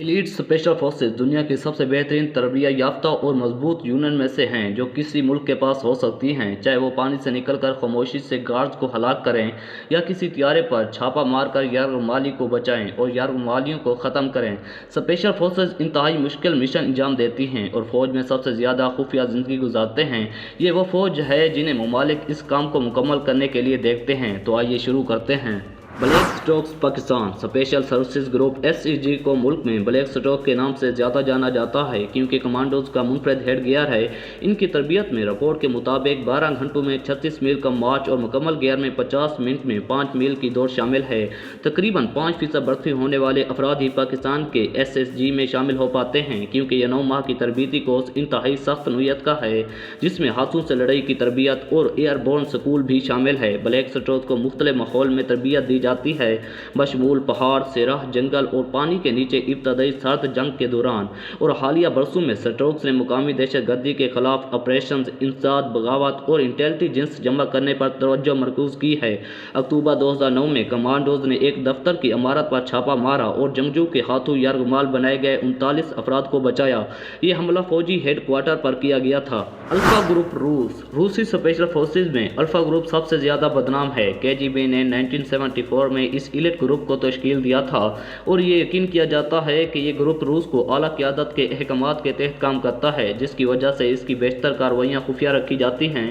Elite special forces दुनिया की सबसे बेहतरीन तरबियत याफ्ता और मजबूत यूनियन में से हैं जो किसी मुल्क के पास हो सकती हैं, चाहे वो पानी से निकलकर खामोशी से गार्ड्स को हलाक करें या किसी त्यारे पर छापा मारकर यरगमाली को बचाएं और यरगमालियों को ख़त्म करें। स्पेशल फोर्सेस इंतहाई मुश्किल मिशन अंजाम देती हैं और फ़ौज में सबसे ज़्यादा खुफिया ज़िंदगी गुजारते हैं। ये वो फ़ौज है जिन्हें ममालिक इस काम को मुकम्मल करने के लिए देखते हैं। तो आइए शुरू करते हैं। Black stocks Pakistan special services group (SSG) को मुल्क में ब्लैक स्टॉक के नाम से ज़्यादा जाना जाता है क्योंकि कमांडोज का मुनफरद हेड गियर है। इनकी तरबियत में रिपोर्ट के मुताबिक 12 घंटों में 36 मील का मार्च और मुकम्मल गियर में 50 मिनट में 5 मील की दौड़ शामिल है। तकरीबन 5% भर्ती होने वाले अफराद ही पाकिस्तान के SSG में शामिल हो पाते हैं क्योंकि यह 9 माह की तरबीती कोर्स इंतहाई सख्त नौयत का है जिसमें हाथों से लड़ाई की तरबियत और एयरबोर्न स्कूल भी शामिल है। ब्लैक स्टॉक को मुख्तलिफ माहौल में तरबियत दी जाती है, बशमूल पहाड़, सेराह, जंगल और पानी के नीचे इब्तदाई सर्द जंग के दौरान और हालिया बरसों में स्टोक्स ने मुकामी दहशतगर्दी के खिलाफ ऑपरेशन इंसदाद, बगावत और इंटेलिजेंस जमा करने पर तवज्जो मरकूज की है। अक्टूबर 2009 में कमांडोज ने एक दफ्तर की इमारत पर छापा मारा और जंगजू के हाथों यरगमाल बनाए गए 39 अफराद को बचाया। ये हमला फौजी हेड क्वार्टर पर किया गया था। अल्फा ग्रुप रूसी स्पेशल फोर्सेज में अल्फा ग्रुप सबसे ज़्यादा बदनाम है। KGB ने 1974 में इस इलिट ग्रुप को तश्कील दिया था और ये यकीन किया जाता है कि ये ग्रुप रूस को आला क़यादत के अहकामात के तहत काम करता है जिसकी वजह से इसकी बेशतर कार्रवाइयाँ खुफिया रखी जाती हैं।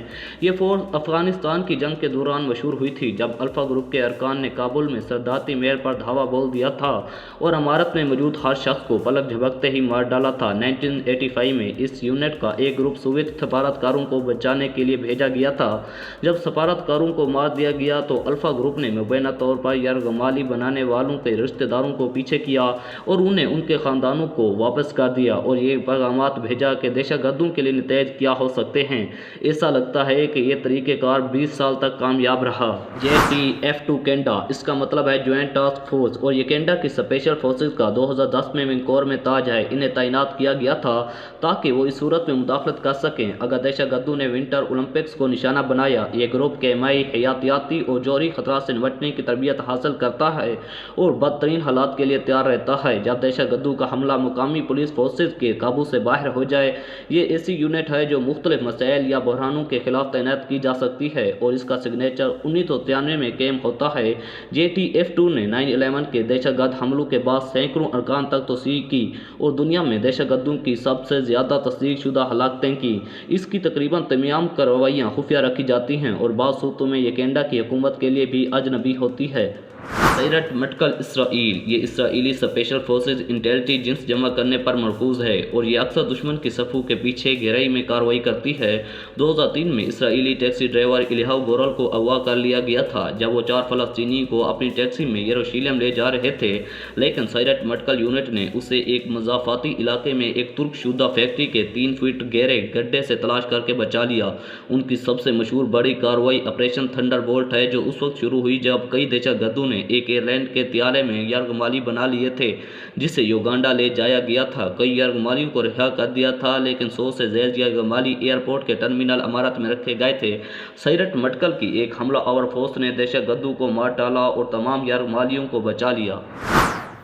ये फोर्स अफगानिस्तान की जंग के दौरान मशहूर हुई थी जब अल्फा ग्रुप के अरकान ने काबुल में सरदाती महल पर धावा बोल दिया था और इमारत में मौजूद हर शख्स को पलक झपकते ही मार डाला था। 1985 में इस यूनिट का एक ग्रुप सोवियत सफारतकारों को बचाने के लिए भेजा गया था। जब सफारतकारों को मार दिया गया तो अल्फा ग्रुप ने मुबैना तौर पर यरगमाली बनाने वालों के रिश्तेदारों को पीछे किया और उन्हें उनके ख़ानदानों को वापस कर दिया और ये पैगामात भेजा कि दहशतगर्दों के लिए नतीजे क्या हो सकते हैं। ऐसा लगता है कि यह तरीक़ेकार 20 साल तक कामयाब रहा। JTF-2 कैनेडा, इसका मतलब है ज्वाइंट टास्क फोर्स और ये कैनेडा की स्पेशल फोर्सेज का 2010 में विंग में ताज है। इन्हें तैनात किया गया था ताकि वो इस सूरत में मुदाखलत कर सकें अगर दहशतगर्दों ने विंटर ओलंपिक्स को निशाना बनाया। ये ग्रुप केमाई, हयातियाती और जौहरी खतरा से निपटने की तरबियत हासिल करता है और बदतरीन हालात के लिए तैयार रहता है जब दहशतगर्दों का हमला मुकामी पुलिस फोर्सेज के काबू से बाहर हो जाए। ये ऐसी यूनिट है जो मुख्तलिफ मसाइल या बहरानों के खिलाफ तैनात की जा सकती है और इसका सिग्नेचर 1993 में कायम होता है। JTF-2 ने 9/11 के दहशतगर्द हमलों के बाद सैकड़ों अरकान तक तोसीक की और दुनिया में दहशतगर्दों की सबसे ज़्यादा तस्दीक शुदा हलाकतें की। इसकी तकरीबन तमाम कार्रवाइयाँ खुफिया रखी जाती हैं और बाज़ सूरतों में ये कैनेडा की हुकूमत के लिए भी अजनबी होती है। सैरट मटकल इसराइल, ये इसराइली स्पेशल फोर्सेज इंटेलिजेंस जमा करने पर मरकूज़ है और ये अक्सर दुश्मन की सफ़ों के पीछे गहराई में कार्रवाई करती है। 2003 में इसराइली टैक्सी ड्राइवर इलियाव गोरल को अगवा कर लिया गया था जब वो 4 फ़लस्तीनी को अपनी टैक्सी में यरूशलेम ले जा रहे थे, लेकिन सैरट मटकल यूनिट ने उसे एक मज़ाफ़ाती इलाके में एक तुर्क शुदा फैक्ट्री के 3 फीट गहरे गड्ढे से तलाश करके बचा लिया। उनकी सबसे मशहूर बड़ी कार्रवाई ऑपरेशन थंडरबोल्ट है जो उस वक्त शुरू हुई जब कई दहशतगर्दों ने एक एयरलाइन के त्यारे में यरगमाली बना लिए थे जिसे युगांडा ले जाया गया था। कई यरगमालियों को रिहा कर दिया था लेकिन 100 से ज़्यादा यरगमाली एयरपोर्ट के टर्मिनल इमारत में रखे गए थे। सैरट मटकल की एक हमला आवर फोर्स ने दहशतगर्दों को मार डाला और तमाम यरगमालियों को बचा लिया।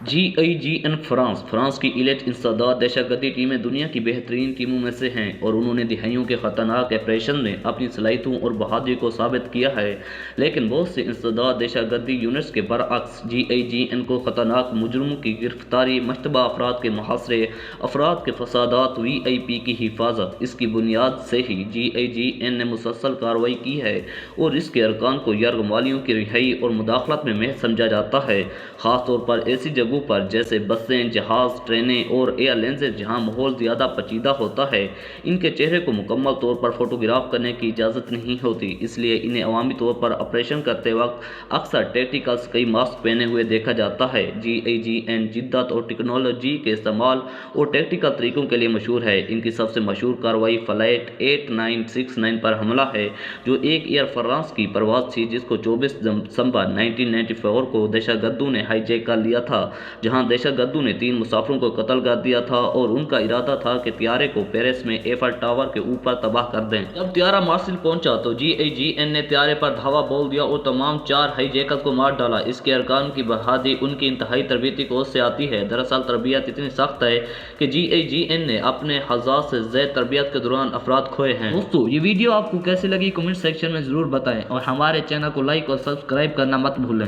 GIGN फ्रांस की इलीट इंसदाद दहशतगर्दी टीमें दुनिया की बेहतरीन टीमों में से हैं और उन्होंने दिहाइयों के ख़तरनाक ऑपरेशन में अपनी सलाहियतों और बहादुरी को साबित किया है। लेकिन बहुत से इंसदाद दहशतगर्दी यूनिट्स के बरअक्स GIGN को ख़तरनाक मुजरमों की गिरफ्तारी, मशतबा अफराद के मुहासरे, अफराद के फसादात, VIP की हिफाजत, इसकी बुनियाद से ही GIGN ने मुसलसल कार्रवाई की है और इसके अरकान को यरगमालियों की रिहाई और मुदाखलत में महज समझा जाता है। ख़ासतौर पर ऐसी जगहों पर जैसे बसें, जहाज, ट्रेनें और एयरलाइंस जहां माहौल ज़्यादा पेचीदा होता है, इनके चेहरे को मुकम्मल तौर पर फोटोग्राफ करने की इजाज़त नहीं होती, इसलिए इन्हें अवामी तौर पर ऑपरेशन करते वक्त अक्सर टैक्टिकल्स कई मास्क पहने हुए देखा जाता है। GIGN जिद्दत और टेक्नोलॉजी के इस्तेमाल और टैक्टिकल तरीकों के लिए मशहूर है। इनकी सबसे मशहूर कार्रवाई फ़्लाइट 8969 पर हमला है जो एक एयर फ्रांस की परवाज़ थी जिसको 24 दिसंबर 1994 को दहशतगर्दों ने हाईजैक कर लिया था। جہاں دہشت گردوں نے 3 مسافروں کو قتل کر دیا تھا اور ان کا ارادہ تھا کہ طیارے کو پیرس میں ایفل ٹاور کے اوپر تباہ کر دیں۔ جب طیارہ مارسل پہنچا تو GIGN نے طیارے پر دھاوا بول دیا اور تمام 4 ہائی جیکرز کو مار ڈالا۔ اس کے ارکان کی بہادری ان کی انتہائی تربیتی کوش سے آتی ہے۔ دراصل تربیت اتنی سخت ہے کہ GIGN نے اپنے 1000 سے زائد تربیت کے دوران افراد کھوئے ہیں۔ دوستو یہ ویڈیو آپ کو کیسی لگی کمنٹ سیکشن میں ضرور بتائیں اور ہمارے چینل کو لائک اور سبسکرائب کرنا مت بھولیں۔